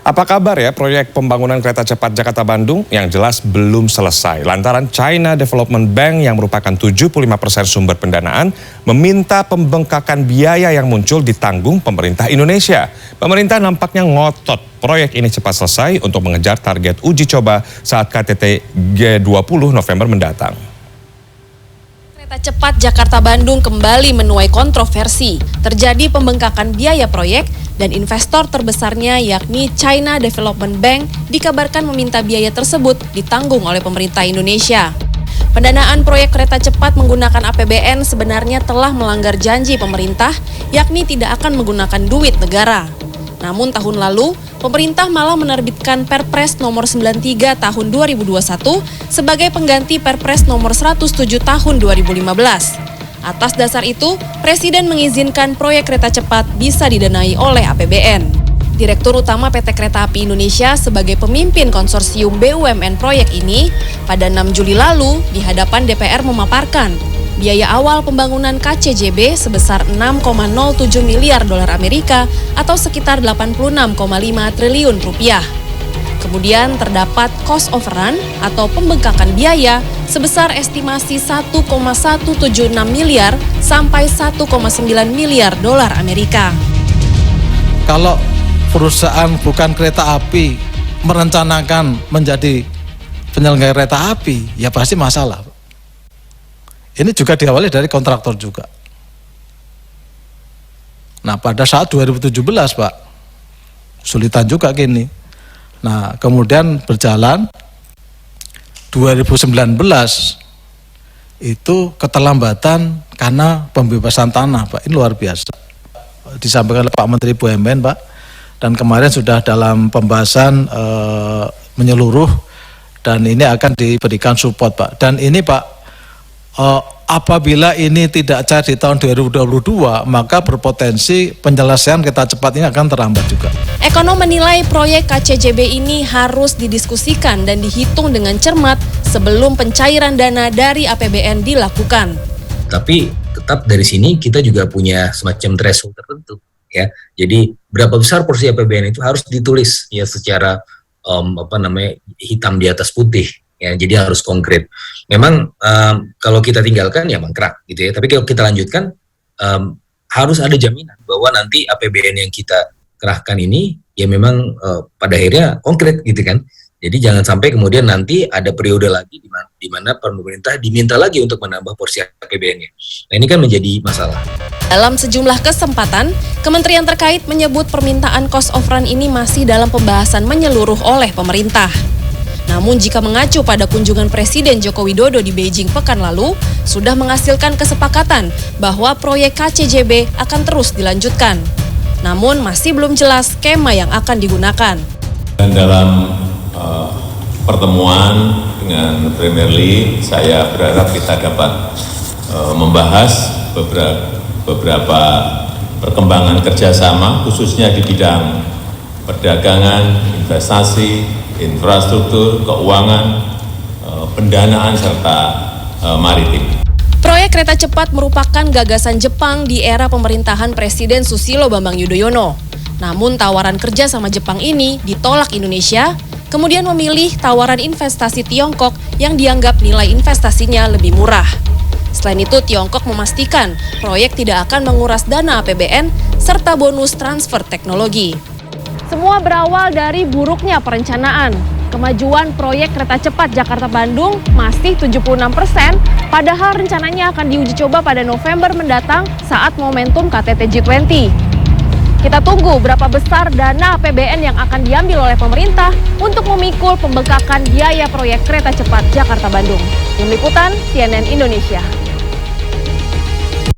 Apa kabar ya proyek pembangunan kereta cepat Jakarta-Bandung yang jelas belum selesai lantaran China Development Bank yang merupakan 75% sumber pendanaan meminta pembengkakan biaya yang muncul ditanggung pemerintah Indonesia. Pemerintah nampaknya ngotot proyek ini cepat selesai untuk mengejar target uji coba saat KTT G20 November mendatang. Kereta cepat Jakarta-Bandung kembali menuai kontroversi. Terjadi pembengkakan biaya proyek dan investor terbesarnya yakni China Development Bank dikabarkan meminta biaya tersebut ditanggung oleh pemerintah Indonesia. Pendanaan proyek kereta cepat menggunakan APBN sebenarnya telah melanggar janji pemerintah yakni tidak akan menggunakan duit negara. Namun tahun lalu, pemerintah malah menerbitkan Perpres nomor 93 tahun 2021 sebagai pengganti Perpres nomor 107 tahun 2015. Atas dasar itu, Presiden mengizinkan proyek kereta cepat bisa didanai oleh APBN. Direktur Utama PT Kereta Api Indonesia sebagai pemimpin konsorsium BUMN proyek ini, pada 6 Juli lalu di hadapan DPR memaparkan biaya awal pembangunan KCJB sebesar 6,07 miliar dolar Amerika atau sekitar 86,5 triliun rupiah. Kemudian terdapat cost overrun atau pembengkakan biaya sebesar estimasi 1,176 miliar sampai 1,9 miliar dolar Amerika. Kalau perusahaan bukan kereta api merencanakan menjadi penyelenggara kereta api, ya pasti masalah. Ini juga diawali dari kontraktor juga. Nah, pada saat 2017, Pak, kesulitan juga gini. Nah, kemudian berjalan 2019 itu keterlambatan karena pembebasan tanah, Pak. Ini luar biasa. Disampaikan oleh Pak Menteri BUMN, Pak. Dan kemarin sudah dalam pembahasan menyeluruh dan ini akan diberikan support, Pak. Dan ini, Pak, apabila ini tidak cair di tahun 2022, maka berpotensi penyelesaian kereta cepat ini akan terhambat juga. Ekonom menilai proyek KCJB ini harus didiskusikan dan dihitung dengan cermat sebelum pencairan dana dari APBN dilakukan. Tapi tetap dari sini kita juga punya semacam threshold tertentu, ya. Jadi berapa besar porsi APBN itu harus ditulis ya secara hitam di atas putih. Ya, jadi harus konkret. Memang kalau kita tinggalkan ya mangkrak gitu ya. Tapi kalau kita lanjutkan harus ada jaminan bahwa nanti APBN yang kita kerahkan ini ya memang pada akhirnya konkret gitu kan. Jadi jangan sampai kemudian nanti ada periode lagi di mana pemerintah diminta lagi untuk menambah porsi APBN-nya. Nah, ini kan menjadi masalah. Dalam sejumlah kesempatan, kementerian terkait menyebut permintaan cost overrun ini masih dalam pembahasan menyeluruh oleh pemerintah. Namun jika mengacu pada kunjungan Presiden Joko Widodo di Beijing pekan lalu, sudah menghasilkan kesepakatan bahwa proyek KCJB akan terus dilanjutkan. Namun masih belum jelas skema yang akan digunakan. Dan dalam pertemuan dengan Premier Li, saya berharap kita dapat membahas beberapa perkembangan kerjasama, khususnya di bidang perdagangan, investasi, infrastruktur, keuangan, pendanaan, serta maritim. Proyek kereta cepat merupakan gagasan Jepang di era pemerintahan Presiden Susilo Bambang Yudhoyono. Namun tawaran kerja sama Jepang ini ditolak Indonesia, kemudian memilih tawaran investasi Tiongkok yang dianggap nilai investasinya lebih murah. Selain itu, Tiongkok memastikan proyek tidak akan menguras dana APBN serta bonus transfer teknologi. Semua berawal dari buruknya perencanaan. Kemajuan proyek kereta cepat Jakarta-Bandung masih 76%, padahal rencananya akan diuji coba pada November mendatang saat momentum KTT G20. Kita tunggu berapa besar dana APBN yang akan diambil oleh pemerintah untuk memikul pembengkakan biaya proyek kereta cepat Jakarta-Bandung. Tim Liputan CNN Indonesia.